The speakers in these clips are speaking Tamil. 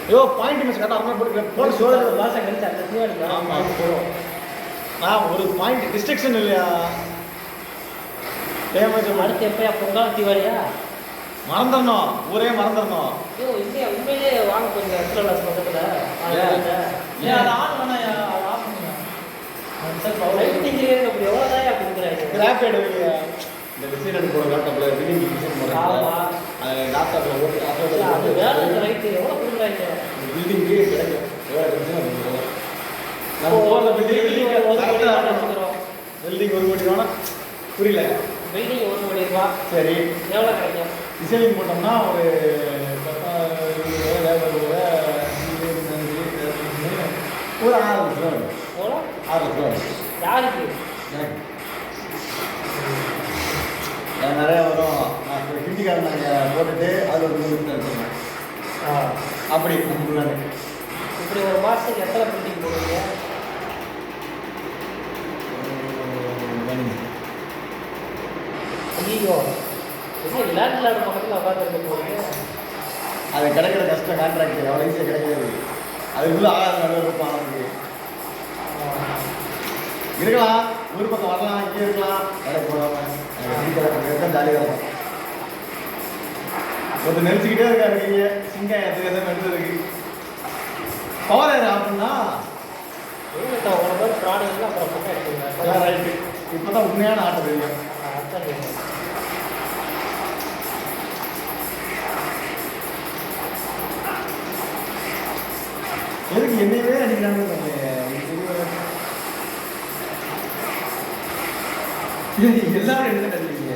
ஐயோ பாயிண்ட் மிஸ் கரெக்டாக அரை போட்டு போட்டு சோழர் ஒரு மாதம் கழிச்சு அந்த தீபாவளிக்கு ஆமாம் போடும். நான் ஒரு பாயிண்ட் டிஸ்ட்ரிக்ஷன் இல்லையா டேமேஜ் அடுத்து எப்பயா பொங்கல் தீபாவளியா மறந்துடணும், ஊரே மறந்துடணும். ஐயோ இல்லையா உண்மையிலே வாங்க கொஞ்சம் எக்ஸ்ட்ரா கிளாஸ் பக்கத்தில் ஏன் அது ஆன் பண்ணாயா அது ஆஃப் பண்ணுங்க. லைட் இன்ஜினியரிங் அப்படி எவ்வளோதான் கொடுக்குறாங்க கிராஃப் எடுவீங்க இந்த டிசைன் எடுக்க போகிற லேப்டாப்பில் பில்டிங் டிசைன் போடுறாங்க அது லேப்டாப்பில் ஓட்டு அது வேலை ரைட்டு எவ்வளோ கொடுக்குறாங்க பில்டிங்கு கிடைக்கும் நம்ம போகிற பில்டிங் ஒரு கோடி ரூபா புரியல. பில்டிங் 1 கோடி ரூபா சரி எவ்வளோ கிடைக்கும் டிசைனிங் போட்டோம்னா ஒரு ஒரு 6 லட்ச ரூபா வரும். எவ்வளோ 6 லட்ச ரூபா வரும். யாருக்கு எனக்கு நிறைய வரும். நான் இப்போ ஹிந்திக்காரன் நாங்கள் போட்டுட்டு அது ஒரு 3 லட்சம் எடுத்துருவேன். அப்படி நமக்குள்ளாரு இப்படி ஒரு மாதத்துக்கு எத்தனை பில்டிங் போடுவீங்க ஐயோ லேண்ட் பக்கத்தில் உட்காந்துருக்க போகிறீங்க அது கிடைக்கிற கஷ்டம் கான்ட்ராக்ட் எவ்வளோ ஈஸியாக கிடைக்காது. அதுக்குள்ளே ஆகாத இருப்பான் நமக்கு இருக்கலாம். ஊர் பக்கம் வரலாம், இங்கே இருக்கலாம், வேலைக்கு போடாமல் எனக்கு ஜாலியாக இருக்கும். ஒருத்தர் நெரிச்சிக்கிட்டே இருக்காரு இங்கே சிங்காயம் எதுவும் எடுத்ததுக்கு பவர் ஏர் அப்படின்னா உங்களை மாதிரி ப்ராடக்ட்லாம் அப்புறம் பண்ண எடுத்துங்க ரைட்டு. இப்போ தான் உண்மையான ஆட்டை தெரியும். எதுக்கு என்னையவே அடிக்கிறாங்க எல்லாரும் என்ன கட்டுறீங்க?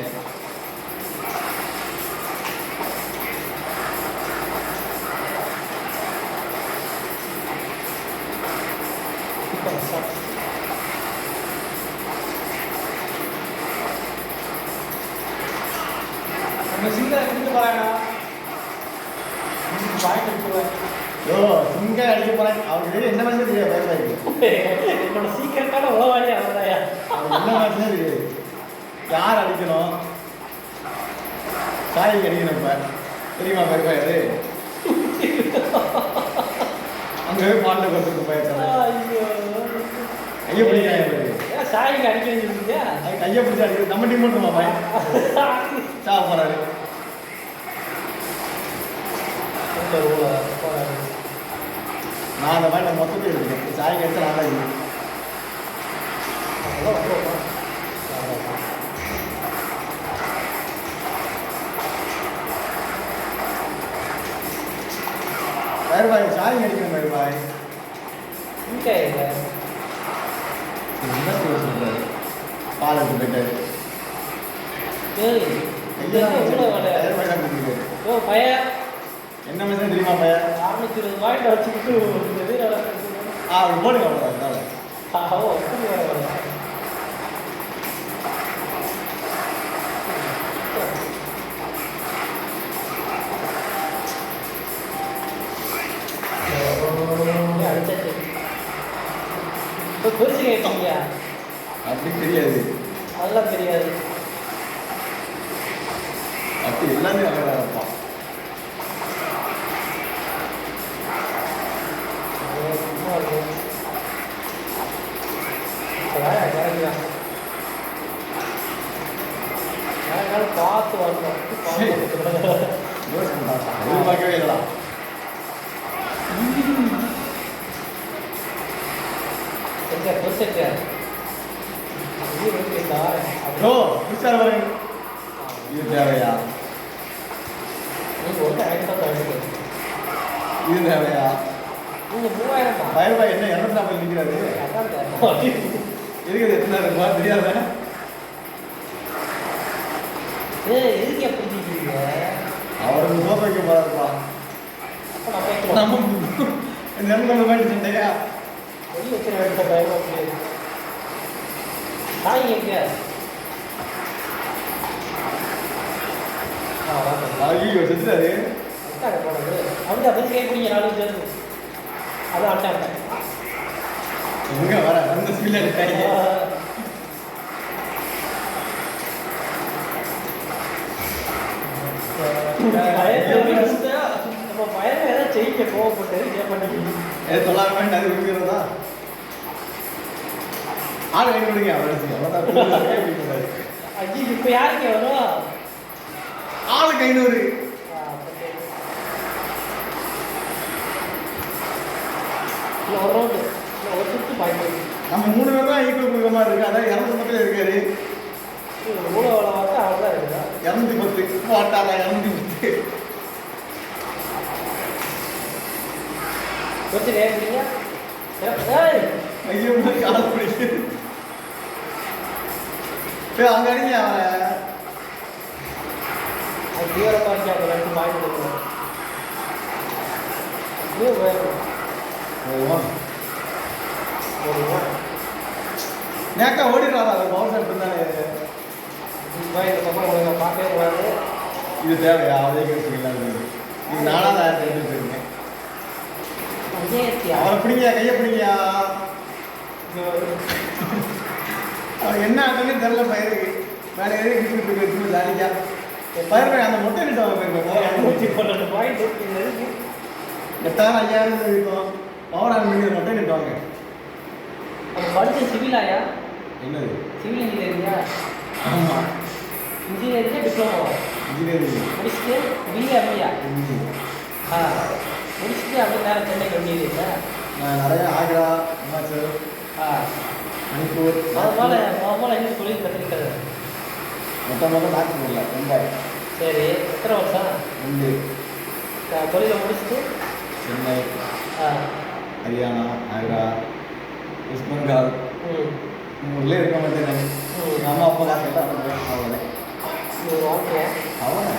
நம்ம சிங்கா எடுத்து போறாங்க பாயிண்ட் எடுத்துருவாங்க. யோ சிங்கா அடிக்க போறாங்க. அவருக்கு என்ன மாதிரி தெரியாது. என்னோட சீக்கிரட்டான உளவாளி அவர்தாயா அவருக்கு என்ன மாதிரி தெரியாது. யார் அடிக்கணும் சாய் அடிக்கணும். இப்போ தெரியுமா பெருமாள் அங்கே பாட்டில் கொடுத்துட்டு போயிருக்காங்க. கையை பிடிக்காது. ஏன் சாயிக்கு அடிக்கிறீங்க அது கையை பிடிச்சி அடிக்கிறது நம்ம டீம் பண்ணுமா பையன் சாப்பிட போறாரு. நான் அந்த மாதிரி நான் மொத்தத்தை இருக்கேன். சாய் கழிச்சு நான் தான் இருக்கேன். வேறுபாய் சாய் அடிக்கணும். வேறுபாய் இங்கே என்ன சொல்றாரு பால் எடுத்து போயிட்டாரு. பையன் என்ன மெசேஜ் தெரியுமா பையன்? 620 வச்சுக்கிட்டு அவர் போடுங்க அவ்வளோ. அடிச்சாச்சு இப்போ குறிச்சு கேட்டீங்க அப்படி தெரியாது. அதெல்லாம் தெரியாது. அப்படி எல்லாமே அழகாக இருப்பான். பார்த்து வரணும் எதிர்பார்க்கவே இல்லைடா. ஓ பிடிச்சாரு வரேன். இது தேவையா? இது தேவையா? பயர்பாய் என்ன 240 நிற்கிறாரு. இருக்குது எத்தனை இருப்பா தெரியாத. அவருக்கு சோப்பு வைக்க போறாருப்பா. நம்ம 250 பாயிண்ட் சண்டையா ஐயோ செஞ்சாரு. அவங்க அப்படி கேட்பீங்க 4 பேர் அதான் அட்டாங்க எங்க வர அந்த ஸ்பீட்ல இருக்காங்க. நம்ம பயணம் ஏதாவது கோவப்பட்டு ஏன் பண்ணிக்கிட்டு 900 அது விற்கிறதா ஆள் கை கொடுங்க அவ்வளோதான் ஐயோ இப்போ யாருக்கு வரும் ஆளுக்கு 500 இல்லை ஒரு ரவுண்டு இல்லை ஒரு சுற்று பாயிண்ட் நம்ம 3 பேர் தான் ஈக்குவல் கொடுக்குற மாதிரி இருக்கு அதாவது 200 மட்டும் இருக்காரு மூணு அவ்வளோ பார்த்தா அவ்வளோதான் இருக்குதா 210 போட்டாரா 210 கொஞ்சம் நேர்ந்தீங்க ஐயோ கால பிடிக்குது அங்க அடிங்க அவன் அது தீவிர பார்த்து அப்போ ரெண்டு பாயிண்ட் கொடுக்கணும் ஐயோ வேணும் நேக்கா ஓடிடுறாரா அது பவர் செட் இருந்தாலே இந்த பக்கம் உங்களுக்கு பார்க்கவே கூடாது இது தேவையா அதே கேட்டுக்கலாம் இது 4000 எடுத்து போயிருக்கேன் அவரை பிடிங்க கையை பிடிங்கயா அவன் என்ன ஆட்டன்னு தெரியல பயிருக்கு வேற எதுவும் கிட்டு இருக்கு ஜாலிக்கா பயிர் அந்த மொட்டை கிட்ட $212 பாயிண்ட் 8000 5000 இருக்கும் பவர் ஆன் பண்ணி மொட்டை கிட்டுவாங்க அது படித்த சிவிலாயா என்னது சிவில் இன்ஜினியரிங்கா ஆமாம் இன்ஜினியரிங்கா டிப்ளமோ இன்ஜினியரிங் முடிச்சுட்டு பிஏ ஆ முடிச்சுட்டு அப்படியே நேரம் சென்னை கண்டிப்பா நான் நிறைய ஆக்ரா ஹிமாச்சல் மணிப்பூர் முதல்ல என்ன தொழில் கற்றுக்கிட்டது மொத்தமாக டாக்டர் இல்லை ரொம்ப சரி எத்தனை வருஷம் ரெண்டு தொழிலை முடிச்சுட்டு சென்னை ஆ ஹரியானா ஆக்ரா வெஸ்ட் பெங்கால் ஊர்லேயே இருக்க மாட்டேன் அம்மா அப்பா காசு எல்லாம் அவ்வளோ ஓகே அவன்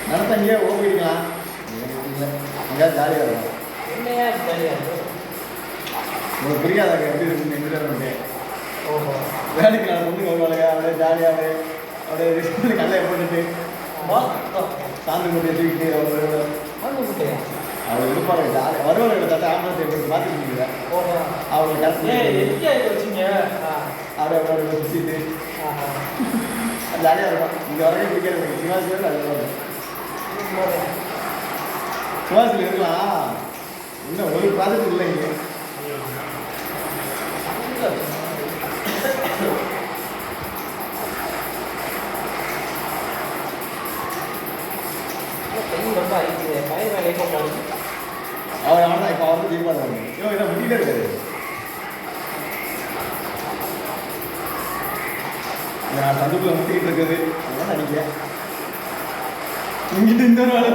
நடத்த இங்கேயே ஓடிக்கலாம் இல்லை எங்கேயாவது ஜாலியாக இருக்கும் என்னையா ஜாலியாக இருக்கும் உங்களுக்கு புரியாதாங்க எப்படி இருக்குன்னு என்விரான்மெண்ட்டு ஓஹோ வேலைக்கு நான் வந்து வருவாங்க அப்படியே ஜாலியாக அப்படியே ரிஸ்க் கல்லையை போட்டுட்டு சாந்து மூட்டையை தூக்கிட்டு குட்டையா அவர் இருப்பாங்க ஜாலியாக வருவாங்க தட்டை ஆம்பளத்தை எப்படி பார்த்துருக்கீங்க ஓஹோ அவங்க கரெக்டாக எதுக்கே வச்சுங்க அப்படியே அப்படியே சுற்றிட்டு ஜாலியாக இருக்கும் இங்கே வரைக்கும் பிடிக்கிறது சிவாசியில் அது சிவாசியில் இருக்கலாம் இன்னும் ஒரு ப்ராஜெக்ட் இல்லை இங்கே ரொம்ப அழிக்குது பயிர் வேலையை போட்டாலும் அவர் ஆனால் இப்போ அவர் தீர்மானம் ஐயோ என்ன முட்டிகிட்டே இருக்காரு நான் சந்துக்குள்ள முட்டிக்கிட்டு இருக்குது அதான் நினைக்கிறேன் இங்கிட்டு இந்த வேலை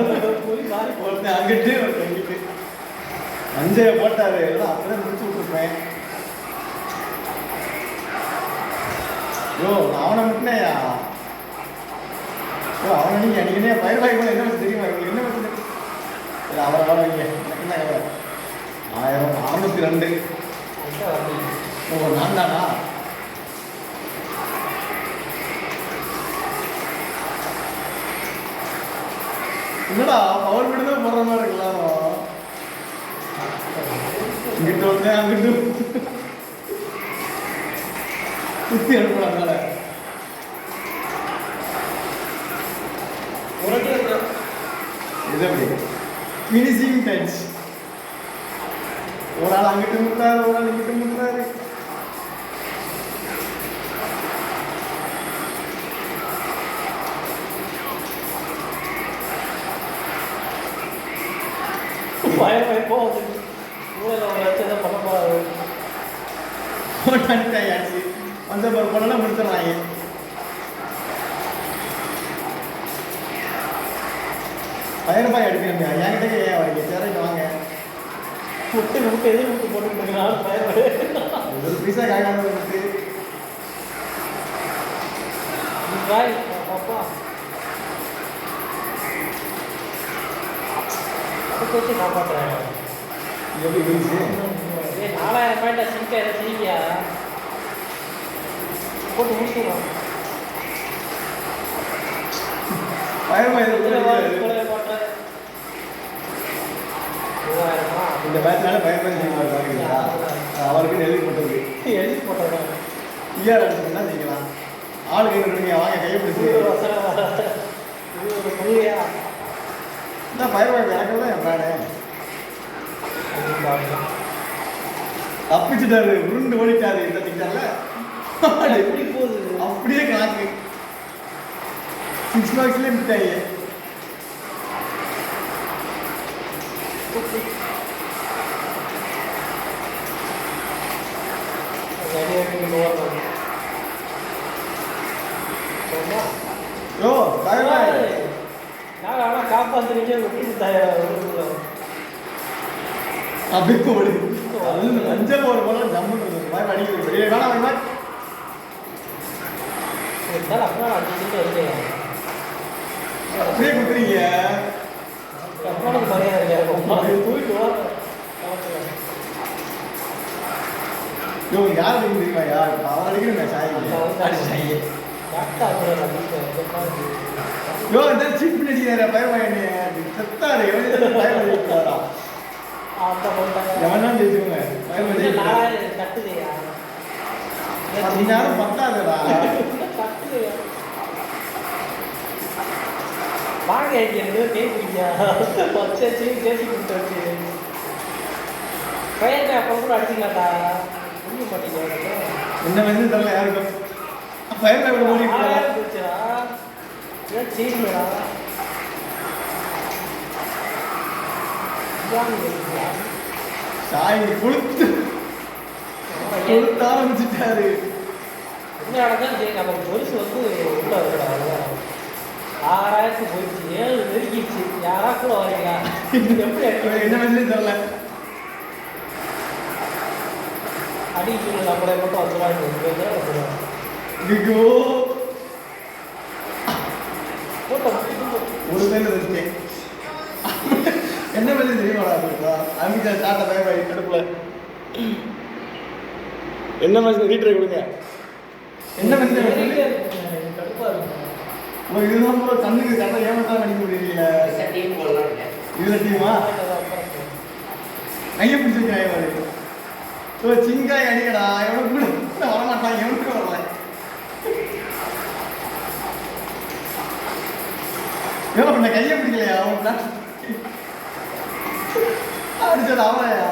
போய் மாறி போட்டேன் அங்கிட்டு இங்கிட்டு மஞ்சையை போட்டாரு எல்லாம் அப்படியே முடிச்சு விட்டுருப்பேன் யோ அவனை முட்டினேயா யோ அவனை நீங்கள் அன்றைக்கினே பயிர் பாய் கூட என்ன வச்சு தெரியுமா உங்களுக்கு என்ன வச்சு இல்லை அவரை வாங்க என்ன 1602 ஓ நான் தானா என்னடா பவர் வீடு தான் போடுற மாதிரி இருக்கலாம் இங்கிட்ட வந்து அங்கிட்டு சுத்தி அனுப்புறாங்க இது எப்படி ஃபினிஷிங் டச் ஒரு ஆள் அங்கிட்டு முட்டுறாரு ஒரு ஆள் இங்கிட்டு முட்டுறாரு பயம் போகுது மூளையில் ஒரு லட்சம் தான் பண்ண போகிறாரு போட்டாச்சு அந்த ஒரு பணம்லாம் முடிச்சிடறாங்க ₹1000 அடிக்கிறீங்க என்கிட்ட ஏன் வரீங்க சேரைக்கு வாங்க முட்டை முட்டை எதிர் முட்டை போட்டுருக்கனால பயம் ஒரு பைசா காய்க்காம இருக்கு பாய் அப்பா அதை வச்சு காப்பாற்றுறாங்க எப்படி இருந்துச்சு 4000 பாயிண்டா சிங்க எதை செய்யா போட்டு முடிச்சுடுவோம் இந்த பேட்ச்னால அவருக்கு எழுதி போட்டது எழுதி போட்டது இஆர் அடிச்சுன்னா செய்யலாம் ஆள் கை விடுங்க வாங்க கையை பிடிச்சி புள்ளியா இந்த பயிர் வாய்ப்பு எனக்கு தான் என் பிளானு தப்பிச்சுட்டாரு, உருண்டு ஓடிட்டாரு. இந்த டிக்கெட்ல எப்படி போகுது அப்படியே கணக்கு 6 மார்க்ஸ்லேயே விட்டாங்க. யோ பாய் பாய். நான் ஆனால் காப்பாற்றுறீங்க அப்படியே ஓடு. அது மஞ்சள் ஒரு போல ஜம்முன்னு இருந்தது. பாய் அடிக்கிறது வெளியே வேணாம் பாய் பாய். அப்புறம் அடிச்சுட்டு இருக்கேன். அப்படியே கொடுக்குறீங்க. அப்புறம் மரியாதை போயிட்டு வா. யோ யார் தெரியுமா யார் அவன் அடிக்கிறேன் சாய் யோ இந்த சீட் பண்ணி அடிக்கிறாரு பயமாயனே செத்தாரு. பயமாடா எவனா ஜெயிச்சுங்க கட்டுதையா யாரும் பத்தாதடா. வாங்க எனக்கு கேட்குறீங்க பச்சை பேசி கொடுத்தாச்சு. பையன் அப்புறம் கூட அடிச்சுக்கலாம்டா. புரிய மாட்டேங்க. என்ன வந்து தெரியல யாருக்கும். பயமா ஓடி போச்சுடா. ஏன் செய்யலடா. சாய் கொளுத்து ஆரம்பிச்சுட்டாரு. என்ன நடந்தாலும் சரி நம்ம பொலிசு வந்து உள்ள இருக்கிறாங்க. 6000 போயிடுச்சு. 7 நெருக்கிடுச்சு. யாரா கூட வரீங்க எப்படி என்ன வந்து தெரியல. அடிக்க நம்மளை மட்டும் வந்துடுவாங்க. ஐயோ போட்டோம் ஒரு பேர் இருக்கேன். என்ன பண்ணி தெரியுமாடா அமிதா சாட்டை பயமாயி கடுப்புல என்ன மாதிரி ரீட்ரை கொடுங்க. என்ன பண்ணி கடுப்பாக இருக்கும். இதுதான் கூட கண்ணுக்கு கண்ணை ஏமாத்தான் அடிக்க முடியல. இதுல டீமா கையை பிடிச்சிருக்காங்க. சிங்காய் அடிக்கடா எவனுக்கு கூட வரமாட்டான். எவனுக்கு வரல. எவ்வளோ பண்ண கையை பிடிக்கலையா அவன் அடிச்சது அவளையா.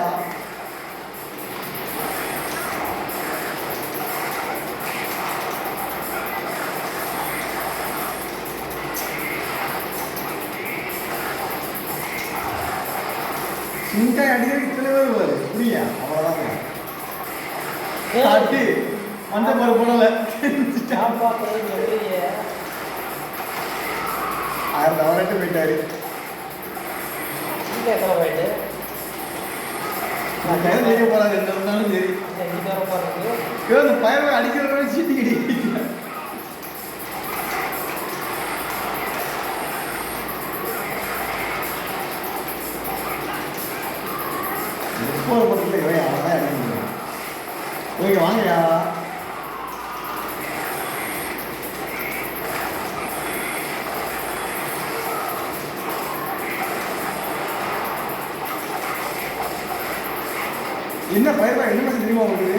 சிங்காய் அடிக்கிறது இத்தனை பேர் வருவாரு புரியா அவ்வளோதாங்க. காட்டி அந்த மாதிரி போனல 1000 தவறட்டு போயிட்டாரு. நான் கையில் ஜெயிக்க போறாரு என்ன இருந்தாலும் சரி. இந்த பயவை அடிக்கிறத சீட்டி கிடைக்க பக்கத்துல அவன் அடிக்க முடியும். ஓகே வாங்கயா. என்ன பயப்பா என்ன மாதிரி தெரியுமா உங்களுக்கு?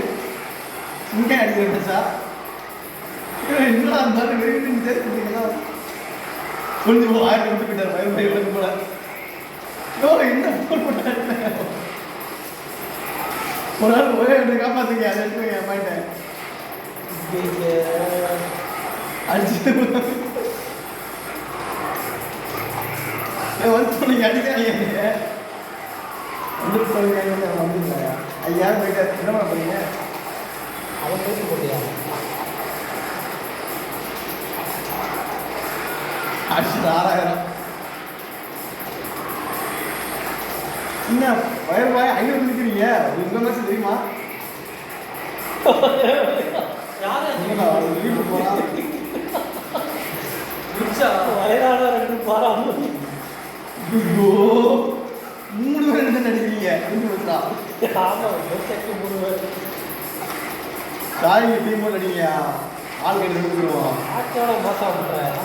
சிங்காய் அடிக்கிறேன் சார். என்னடா இருந்தாலும் வெறும் தெரிஞ்சுட்டீங்களா? கொஞ்சம் 1000 விட்டு போயிட்டார் பயப்பா இவனுக்கு போல. என்ன போல் போட்டாரு. ஒரு நாள் ஒரே இடத்துல காப்பாத்துங்க. அதை எடுத்துங்க மாட்டேன் அடிச்சு வந்து நீங்க அடிக்காதீங்க. வந்துட்டு சொல்லுங்க வந்துருந்தாயா ஐயா போயிட்டாரு. என்ன பண்ண போறீங்க? அவன் பேசி போட்டியா அடிச்சு 6000 என்ன வயல்வாய் 500 இருக்கிறீங்க. உங்க மேட்ச் தெரியுமா? வீட்டு போனா வயதான 2 பாராம 3 பேர் என்ன நடிக்கிறீங்க? ஆமா 3 பேர் சாய் டீம் போட்டு அடிங்க. ஆள் கட்டி எடுத்துருவோம். ஆட்டோட மோசம் பண்றேன்.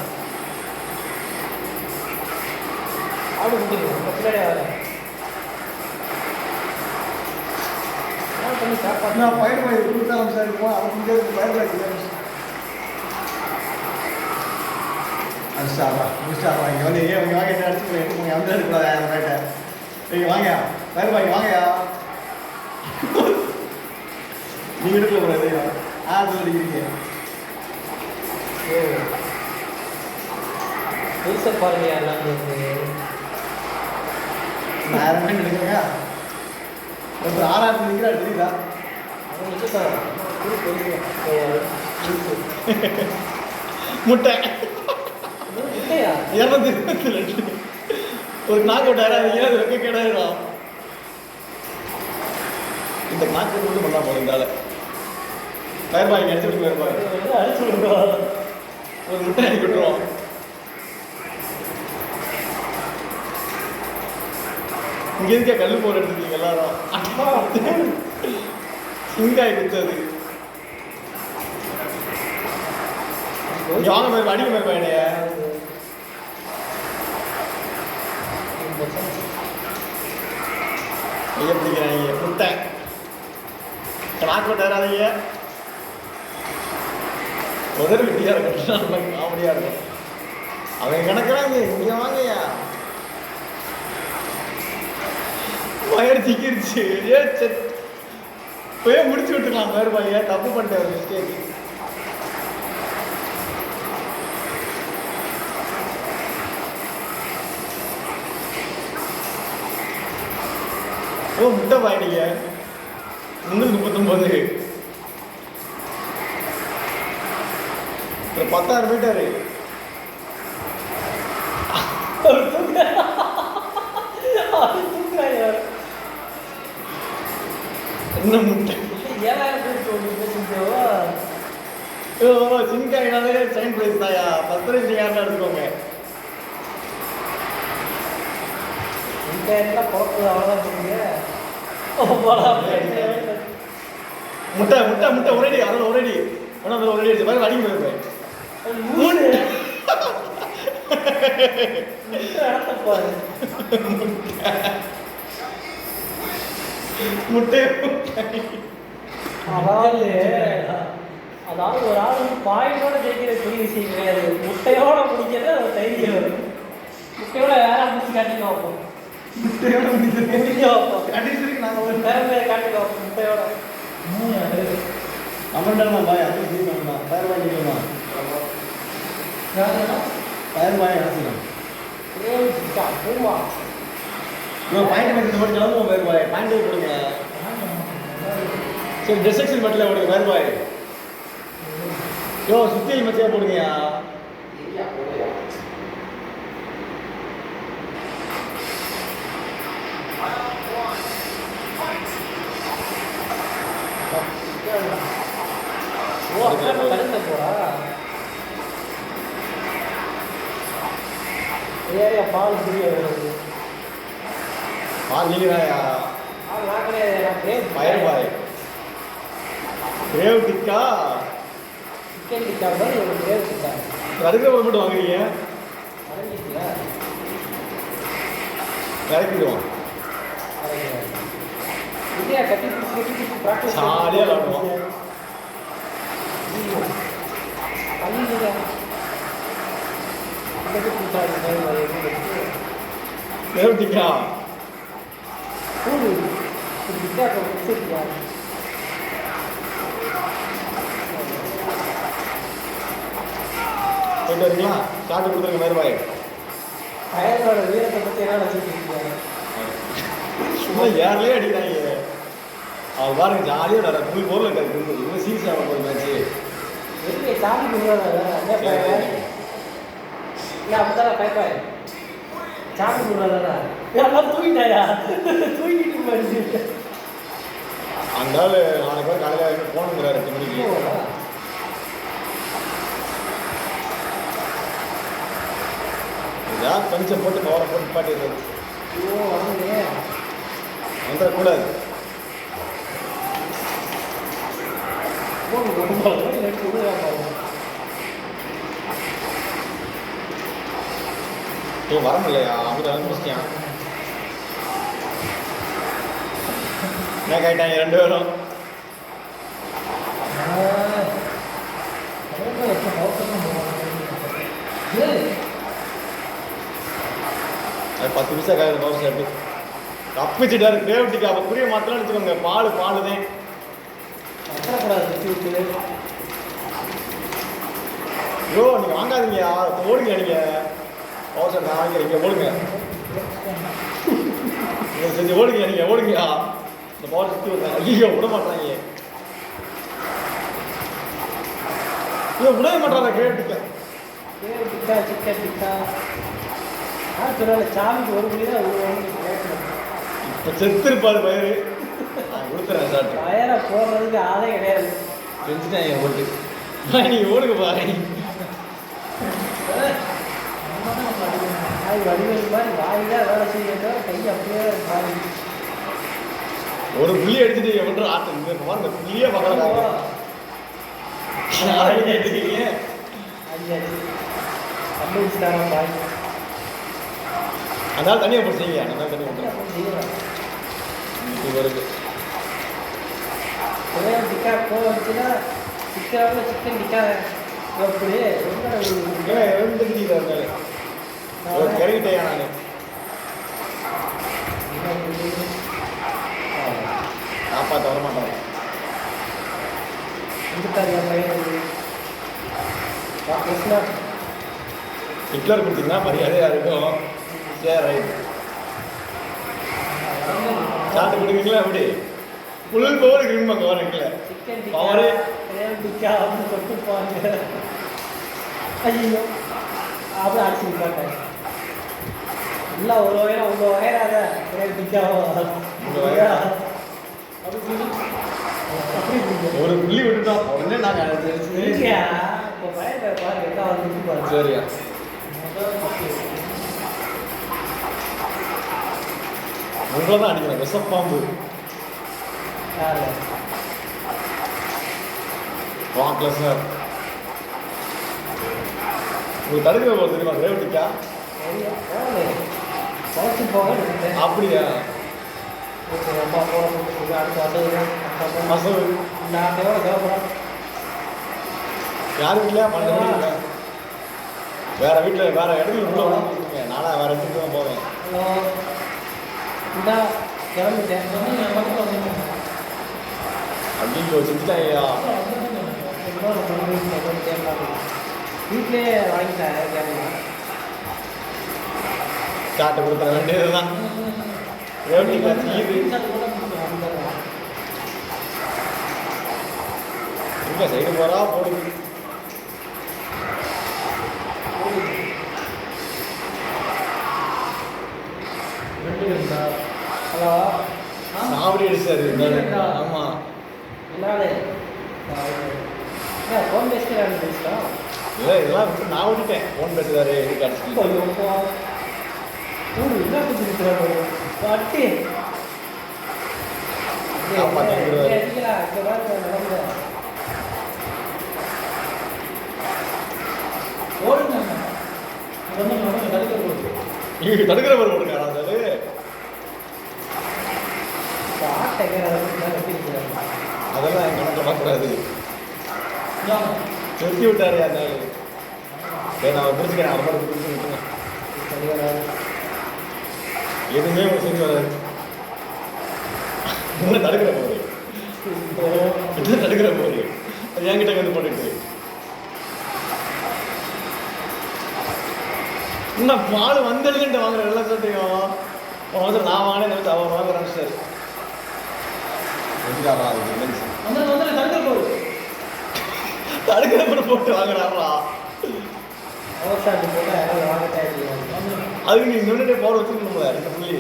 ஆடு முடியும் பின்னாடி வர பண்ணி சாப்பாடு. நான் பயிர் வாங்கி கொடுத்தாலும் சார் இருப்போம். அவன் முடியாது பயிர் வாங்கி அடிச்சாரா முடிச்சாரா. இங்கே வந்து இங்கே வாங்கி அடிச்சு எடுத்துக்கோங்க. வந்து எடுக்கூடாது 1000 ரூபாய்ட்ட. நீங்கள் வாங்கயா பயிர் வாங்கி வாங்கயா. நீங்க எடுக்கல கூடாது சொல்லிக்கிறீங்க. புதுசை பாருங்க எல்லாம் நான் 1000 பாயிண்ட் எடுக்கிறேங்க. ஒரு 6000 நிற்கிறா தெரியுதா? முட்டை 222 ஒரு நாக் அவுட் ஆயிரம் அது வைக்க கேடாயிரும். இந்த நாக் அவுட் மட்டும் பண்ணா போதும் இந்த ஆளு. வேறுபாய் அடிச்சு விடுங்க. வேறுபாய் அடிச்சு விடுவோம். ஒரு முட்டை அடிக்க விட்டுருவோம். இங்க இருக்க கல்லு போற எடுத்துக்கீங்க எல்லாரும். சிங்காய் குத்தது வாங்க மாதிரி அடிக்க மாதிரி பையனைய ஐயா பிடிக்கிறாங்க முட்டை நாக்கு தராதீங்க. உதவி விட்டியா இருக்கும் காமெடியா இருக்கும். அவங்க கிடக்குறாங்க இங்க வாங்கய்யா வயடு சிக்கிருச்சு. போய் முடிச்சு விட்டுக்கலாம். வேறு பையா தப்பு பண்ணிட்டேன் ஒரு மிஸ்டேக். ஓ முட்டை பாயினீங்க 339 10,000 போயிட்டாரு. என்ன முட்டை 7,000 சிங்காயினாலே செகண்ட் பிரைஸ் தாயா. 10 ரூபாய் யாருன்னா எடுத்துக்கோங்க. இந்த இடத்துல போக்குது அவ்வளோதான் சொல்லுங்க. முட்டை முட்டை முட்டை ஒரேடி அதில் ஒரேடி ஆனால் அதில் ஒரேடி அடிச்சு பாரு அடிக்க போயிருப்பேன். 3 முட்டை அதாவது ஒரு ஆள் வந்து பாயிண்டோட ஜெயிக்கிற பெரிய விஷயம் கிடையாது. முட்டையோட முடிக்கிறது அது தைரியம். முட்டையோட வேற முடிச்சு காட்டிக்க வைப்போம். முட்டையோட முடிக்க வைப்போம். கண்டிப்பாக நாங்கள் ஒரு திறமையை காட்டிக்க வைப்போம் முட்டையோட. அமௌண்ட்டாக பாய் அது பண்ணலாம். 1000 ரூபாய் நிற்கலாம். 1000 ரூபாய் அனுப்பிக்கலாம். பாயிண்ட் மேட்ச் மட்டும் கிளம்புவோம். வேறு பாய் பாயிண்ட் கொடுங்க. சரி டிஸ்ட்ரக்ஷன் மட்டும் கொடுங்க. வேறு பாய் யோ சுத்தியல் மச்சையா போடுங்கயா. ஏரியா பால் புரிய பால் நீங்கதாயா. நான் கிடையாது. பயர் பாய் கிரேவ் டிக்கா சிக்கன் டிக்கா மாதிரி ஒரு கிரேவ் டிக்கா அதுக்கப்புறம் மட்டும் வாங்குறீங்க. இறக்கிடுவோம். இந்தியா கட்டி பிடிச்சி ப்ராக்டிஸ் ஜாலியாக விளாடுவோம். கிரேவ் டிக்கா போயிட்டு வரீங்களா? சாப்பிட்டு கொடுத்துருங்க. மாதிரி பாய் பயனோட வீரத்தை பற்றி என்ன நினச்சிட்டு சும்மா யாரிலே அடிக்கிறாங்க. அவர் பாருங்க ஜாலியாக விளாட்ற ஃபுல் போரில் இருக்காது. இன்னும் சீரியஸ் ஆக போகிற மேட்ச்சு. வெளியே சாமி கும்பிட்றாங்க. இல்லை அப்படித்தானே பயப்பாய் சாமி கும்பிட்றாங்க. எல்லாம் தூங்கிட்டாயா? தூங்கிட்டு போயிடுச்சு. அந்த ஆள் 4 பேர் காலையில் போகணுங்கிறாரு 8 மணிக்கு. ஏதாவது கொஞ்சம் போட்டு கவரை போட்டு பாட்டிடுறது. வந்துடக்கூடாது. வர முடியலையா? அப்படி அனுப்பிச்சிட்டியான். என்ன கேட்டாங்க 2 பேரும்? அது 10 நிமிஷம் காய்ச்சி பவர் ஷாட்டு தப்பிச்சுட்டாரு. கிரேவ் டிக்கா அவள் புரிய மாட்டலாம் வச்சுக்கோங்க. பால் தான் நக்கக்கூடாது சுற்றி விட்டு. ஐயோ நீங்கள் வாங்காதீங்கயா, ஓடுங்க நீங்கள். பவர் சார் நான் வாங்கிக்கிறீங்க, ஓடுங்க. நீங்கள் செஞ்சு ஓடுங்க, நீங்கள் ஓடுங்கயா. இந்த பவர் சுற்றி விடுறேன். ஐயோ விட மாட்டாங்க. ஐயோ விடவே மாட்டாங்க. கேட்டுக்க டிக்கா சிக்கன் டிக்கா. சொன்னால சாமிக்கு ஒரு மணி தான் கேட்கணும். இப்போ செத்துருப்பாரு பயிர். நான் கொடுத்துறேன் சார். பயிரை போடுறதுக்கு ஆளே கிடையாது. செஞ்சுட்டேன் என் ஓட்டு. நீங்கள் ஓடுங்க பாரு. வாய் வடிவல் மாதிரி வாய் தான் வேலை செய்யணும், கை அப்படியே மாறி. ஒரு புள்ளி அடிச்சுட்டு எவ்வளோ ஆட்டம் இந்த புள்ளியே பார்க்கறாங்க. அஞ்சு கண்டுபிடிச்சிட்டாங்க பாய். அதனால தனியாக போட்டு செய்யுங்க. அதனால தனியாக போட்டு வருது. டிக்கா போச்சுன்னா சிக்கனில் சிக்கன் டிக்கா எப்படி கிளம்பிட்டேன் நான். காப்பாற்ற வர மாட்டேன். இருக்காரியா பையன் கிருஷ்ணா ஹிட்லர் கொடுத்தீங்கன்னா மரியாதையாக இருக்கும். சரி ரைட். சாப்பிட்டு கொடுக்குறீங்களா? அப்படி புல் பவர் கிரும்பாங்க வரீங்களா? சிக்கன் பவரு டிக்கா வந்து தொட்டுப்பாங்க. ஐயோ அப்படியே அடிச்சு மாட்டேன். இல்லை ஒரு வகையில் உங்கள் வகையாத டிக்காவோ ஒரு புள்ளி விட்டுட்டோம் உடனே நாங்கள் இப்போ பயன் பாருங்க எல்லாம் வந்து பாருங்க. சரியா உங்களை தான் அடிக்கிறேன். விஷப்பாம்பு வாங்கல சார். உங்களுக்கு தடுக்கிற போது தெரியுமா? கிரேவட்டிக்கா குறைச்சி போக அப்படியா? அம்மா போட அடுத்த மசவு நான் எவ்வளோ தேவைப்படும்? யார் வீட்டிலையா பண்ண முடியல. வேற வீட்டில் வேற இடத்துல உள்ள விடுங்க. நானா வேற இடத்துக்கு தான் போவேன். ஹலோ இந்தா கிளம்பிட்டேன். அப்படின்னு செஞ்சுட்டாங்கய்யா. வீட்டிலே வாங்கிட்டேன். சாட்டை கொடுத்துற வேண்டியதுதான். கிரேவட்டிக்கா இது எங்க சைடு போறா போடுது. ஹலோ சாவடி அடிச்சாரு. ஆமா என்னது ஃபோன் பேசுகிறேன் பேசுகிறோம். இல்லை இதெல்லாம் விட்டு நான் விட்டுட்டேன். ஃபோன் பேசுறாரு எதுக்கு அடிச்சு. என்ன கொடுத்துருக்குறாரு பட்டி இவங்க தடுக்கிற மாதிரி ஓடுங்க. அது அதெல்லாம் என் கணக்கில் பார்க்கக்கூடாது. நிறுத்தி விட்டாரு அந்த ஆளு. சரி நான் பிடிச்சிக்கிறேன். அவரை மாதிரி பிடிச்சி விட்டுருங்க. எதுவுமே ஒரு சரி வராது. இன்னும் தடுக்கிற போது இன்னும் தடுக்கிற போது அது என்கிட்ட வந்து போட்டுட்டு இன்னும் பால் வந்ததுன்ட்டு வாங்குற எல்லாம் சொல்லியும் வந்து நான் வாங்கினேன் அவர் வாங்குறேன் சார். தடுக்கிற போது போட்டு வாங்குறாரா? அதுக்கு நீங்க முன்னாடியே போட வச்சுக்கணும்ல 2 புள்ளி.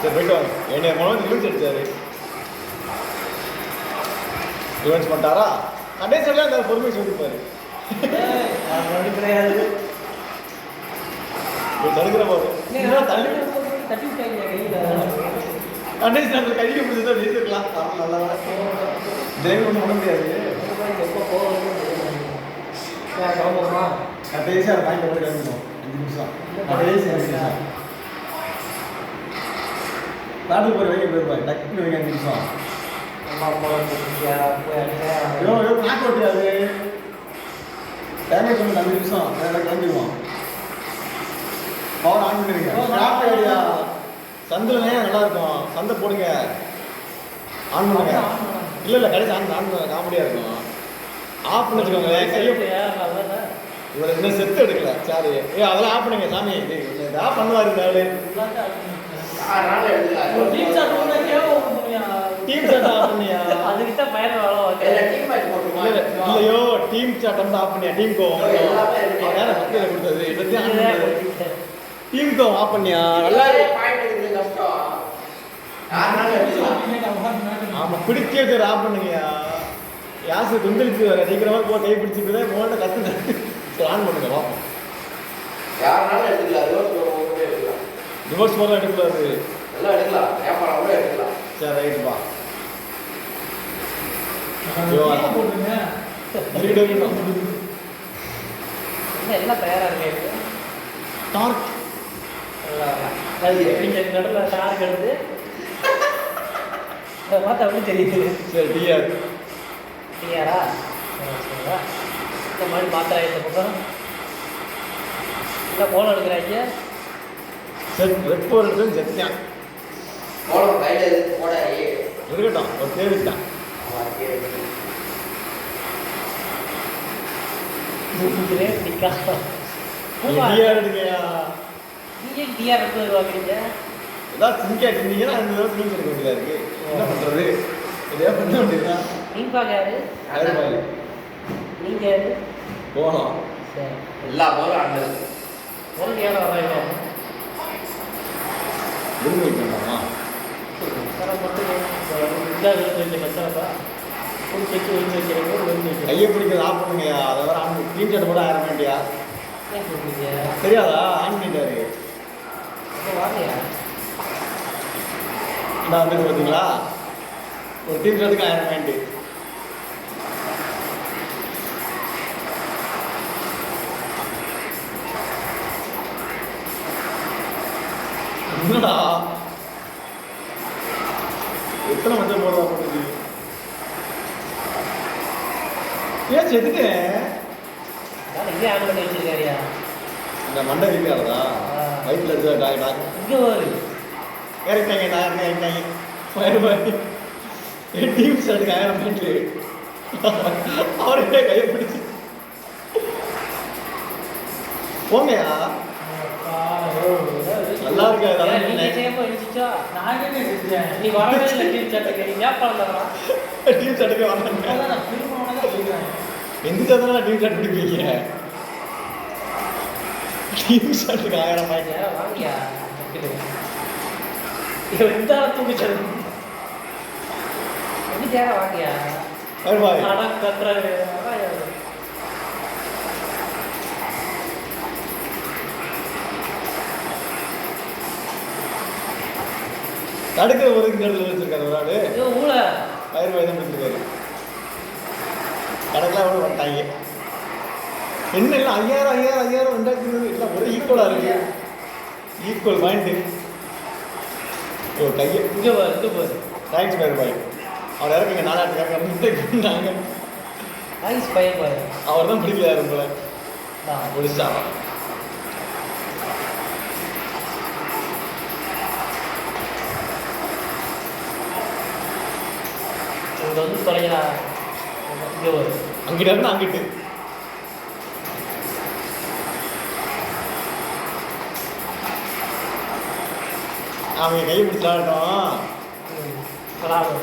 சரி போயிட்டு வாங்க. என்னைய மூலம் ரிவென்ஸ் அடிச்சாரு. ரிவென்ஸ் பண்ணிட்டாரா? கடைசியில் அந்த பொறுமை சொல்லிப்பாரு. கிடையாது தடுக்கிற போது தள்ளி தட்டி விட்டாங்க கையில். கடைசி அந்த கையை பிடிச்சதா பேசிருக்கலாம். நல்லா டிரைவர் ஒன்றும் பண்ண முடியாது. எப்போ போகணும் கிளம்புமா? கடைசியாக அதை வாங்கி போய் கிளம்பிடும். 5 நிமிஷம் கடைசி 5 நிமிஷம் நாட்டுக்கு போகிற வைக்க போயிருப்பாங்க. டக்குன்னு வைக்க 5 நிமிஷம். ஐயோ ஐயோ நாக்கு ஓட்டியாது. டேமேஜ் பண்ணி 5 நிமிஷம் வேலை கிளம்பிடுவோம். பவர் ஆன் பண்ணிருங்க. ஸ்டாப் ஐடியா சந்தில் நல்லா இருக்கும். சந்தை போடுங்க. ஆன் பண்ணுங்க. இல்லை இல்லை கடைசி நான் காமெடியாக இருக்கும். ஆஃப் பண்ணி வச்சுக்கோங்க கையை. இவர் இன்னும் செத்து எடுக்கல சாரி. அதெல்லாம் ஆஃப் பண்ணுங்க சாமி. இது ஆஃப் பண்ணுவார் இந்த ஆளு. டீம் ஷாட் ஆஃப் பண்ணியா? அதுக்கிட்ட பயன் இல்லையோ டீம் சாட் வந்து ஆஃப் பண்ணியா? டீம் கோவம் வேற சத்தியில கொடுத்தது டீம் கோவம் ஆஃப் பண்ணியா? நல்லா ஆமா பிடிக்கிறது ஆஃப் பண்ணுங்கயா. யாசு துண்டலுக்கு வர சீக்கிரமா போ கை பிடிச்சிட்டு மோட கத்துங்க. ஆன் பண்ணுங்க வா. யாராலும் எடுத்துக்கலாம். ரிவர்ஸ் போல எடுக்கக்கூடாது. எல்லாம் எடுக்கலாம். கேமரா கூட எடுக்கலாம். சரி ரைட் பா. போட்டுங்க. எல்லாம் தயாரா இருக்கு. டார்க் நடுவில் டார்க் எடுத்து பார்த்தா அப்படி தெரியுது. சரி டிஆர் டிஆரா சரிங்களா? இந்த மாதிரி மாத்திரை இந்த பக்கம் இல்லை போன எடுக்கிறாங்க. சரி ரெட் போர் எடுத்து செத்தியான் போலாம் ரைட் எதுக்கு போட இருக்கட்டும் ஒரு தேடிட்டான். டிஆர் எடுக்கையா? நீங்கள் டிஆர் எடுத்து வருவாங்க. ஏதாவது திங்க இருந்தீங்கன்னா அந்த அளவுக்கு நீங்க எடுக்க வேண்டியதா இருக்கு. என்ன பண்றது? இதையா பண்ண வேண்டியதுதான். நீங்க யாரு? நீங்க யாரு? போனோம். சரி எல்லா போலும் அண்ணன் ஒரு ஏழை வராங்க. விரும்பி வைக்கணுமா? கையை பிடிக்கிறது ஆஃப் பண்ணுங்கயா. அதை வர ஆன் ஸ்க்ரீன் ஷாட் கூட ஆயிரம் வேண்டியா? தெரியாதா? ஆன் பண்ணிட்டாரு. நான் வந்து பார்த்தீங்களா ஒரு டீம் ஷாட்டுக்கு 1000 வேண்டி. என்னடா எத்தனை மஞ்சள் போடுறா போட்டு ஏன் எதுக்கு இங்கே ஆன் பண்ணி வச்சிருக்காரியா? இந்த மண்டை இருக்காதா வயிற்றுல இருக்கிற டாக்டர் இங்கே வருது இறக்கிட்டாங்க நான் இறக்கிட்டாங்க ஃபயர் பாய் என் டீம் ஷாட்டுக்கு 1000 வேண்டி. அவரே கையை பிடிச்சி போங்கயா. நல்லா இருக்கு. நீ வரவே இல்லை டீம் சட்டை வியாபாரம் டீம் ஷாட்டுக்கு வரல. எந்த சதனா டீம் ஷாட் பிடிப்பீங்க? டீம் ஷாட்டுக்கு 1000 ரூபாய்க்கு வாங்கியா எந்த தூக்கிச்சது என்ன தேர வாங்கியா பாய் கத்துறாரு. தடுக்கிற ஒரு இடத்துல வச்சிருக்காரு ஒரு ஆளு. ஊழ பயிர் வயதம் வச்சிருக்காரு. கணக்கெல்லாம் எவ்வளோ வந்துட்டாங்க. என்ன இல்லை 5000 2000 எல்லாம் ஒரே ஈக்குவலாக இருக்கு. Equal point. ஓ கையை இங்கே பாரு இங்கே பாரு. தேங்க்ஸ் பயிர் பாய். அவர் இறக்குங்க நாலாட்டுக்காக மிஸ்டேக் தேங்க்ஸ் பையன் பாரு. அவர் தான் பிடிக்கல உங்களை முடிச்சா. இங்கே வந்து தொலைங்களா இங்கே வரும். அங்கிட்ட இருந்து அங்கிட்டு அவங்க கையை பிடிச்சாட்டம். பராமரி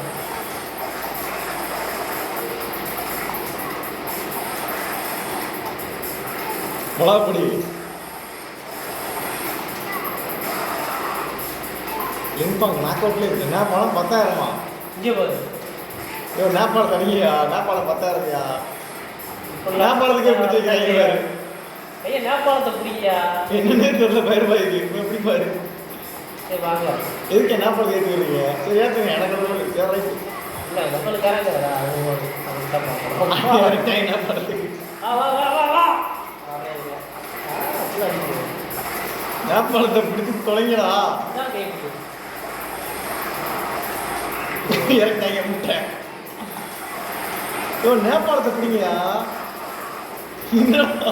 மிளகாப்பொடி லிங்பாங்க நாக் அவுட்ல இருக்கு. நேபாளம் 10,000மா? இங்கே பாரு. ஐயோ நேபாளம் தனியா? நேபாளம் 10,000யா? நேபாளத்துக்கே பிடிச்சிருக்காங்க. ஐயா நேபாளத்தை பிடிக்கியா? என்னன்னே தெரியல பயிர் பாய்க்கு. எப்படி பாரு சரி வாங்க. எதுக்கு நேபாளத்தை ஏற்றுக்கிறீங்க? சரி ஏற்றுங்க. எனக்கு சரி இல்லை நம்மளுக்கு இறங்குறதா நேபாளத்துக்கு அப்படிலாம் நேபாளத்தை பிடிச்சி தொலைங்கடா. தான் கேட்குது. இறக்கிட்டாங்க முட்டை. ஐயோ நேபாளத்தை பிடிங்கயா. என்னடா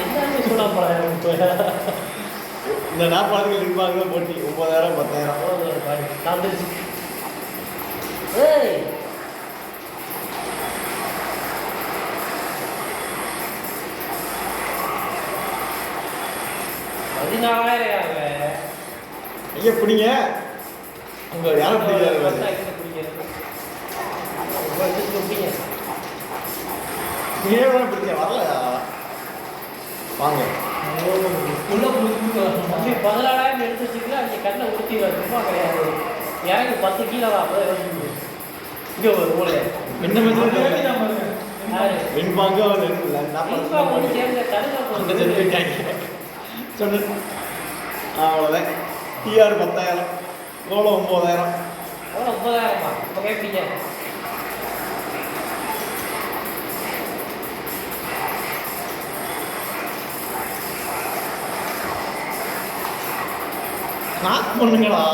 எல்லாமே சொல்ல போகிறேன். இந்த நாற்பதுக்கு இருப்பாங்க போட்டி 9,000 10,000. அவ்வளோ ஒரு பாடி வந்துருச்சு. ஏய் $14,000 ஐயா பிடிங்க. உங்க யாரும் பிடிக்காது. நீயே வேணா பிடிக்க வரலையா? வாங்க. உள்ள அப்படி 14,000 எடுத்து வச்சுக்கிட்டு அவங்க கண்ணை ஊற்றிடுவாங்க. சும்மா கிடையாது. எனக்கு 10 கீழே அப்போ இங்கே ஒரு மூளை என்ன வெண்பாங்க சொன்ன அவ்வளோதான். டிஆர் 10,000, கோலம் 9,000. எவ்வளோ 9,000மா இப்போ கேட்பீங்க? ஸ்நாக் பண்ணுங்களா?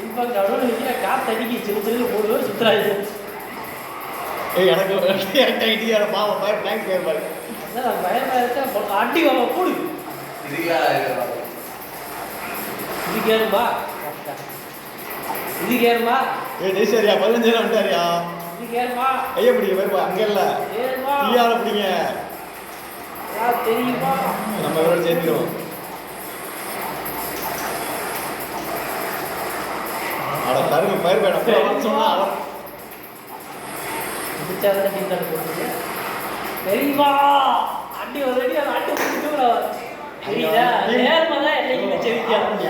இப்போ நடுவில் வைக்கிற காற்று அடிக்கி சிறு சிறு 3 பேர் சுற்றுறாங்க. ஏய் எனக்கு ஐடியா பாவம் பாரு டேங்க் பேர் பாரு. அதான் பயமாக இருக்கா அடி வாங்க கூடு. இது கேளுமா இது கேளுமா ஏய் ஜெய்சரியா 15,000 வந்துட்டாரியா? இது கேளுமா ஐயா பிடிங்க பேர் அங்கே இல்லை கேளுமா டிஆர் பிடிங்க. தெரியுமா நம்ம இவரோட சேர்த்துருவோம். அட தருங்க பயிர் வேணும் சொன்னா அவர் தெரியுமா அடி ஒரு அடி அந்த அடி தெரியுதா? நேர்மை தான் என்னைக்குமே செவிக்காது.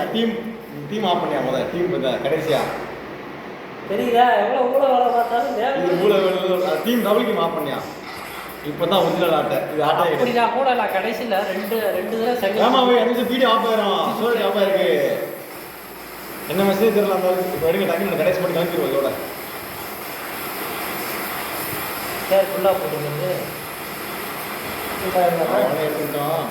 டீம் ஆஃப் பண்ணியா முதல்ல டீம் கடைசியா தெரியுதா? எவ்வளோ கூட வேலை பார்த்தாலும் இது கூட டீம் டபுள்க்கு ஆஃப் பண்ணியா? இப்போ தான் ஒரிஜினல் ஆட்டை இது ஆட்டை அப்படி நான் கூட நான் கடைசியில் ரெண்டு தடவை சரி. ஆமாம் போய் எனக்கு வீடியோ ஆஃப் ஆயிரும். ஸ்டோரேஜ் ஆஃப் ஆயிருக்கு. என்ன மெசேஜ் தெரியல அந்த இப்போ எடுங்க டக்குனு கடைசி பண்ணி காமிச்சிருவோம் இதோட. சரி ஃபுல்லாக போட்டுக்கிறது எடுத்துக்கிட்டோம்.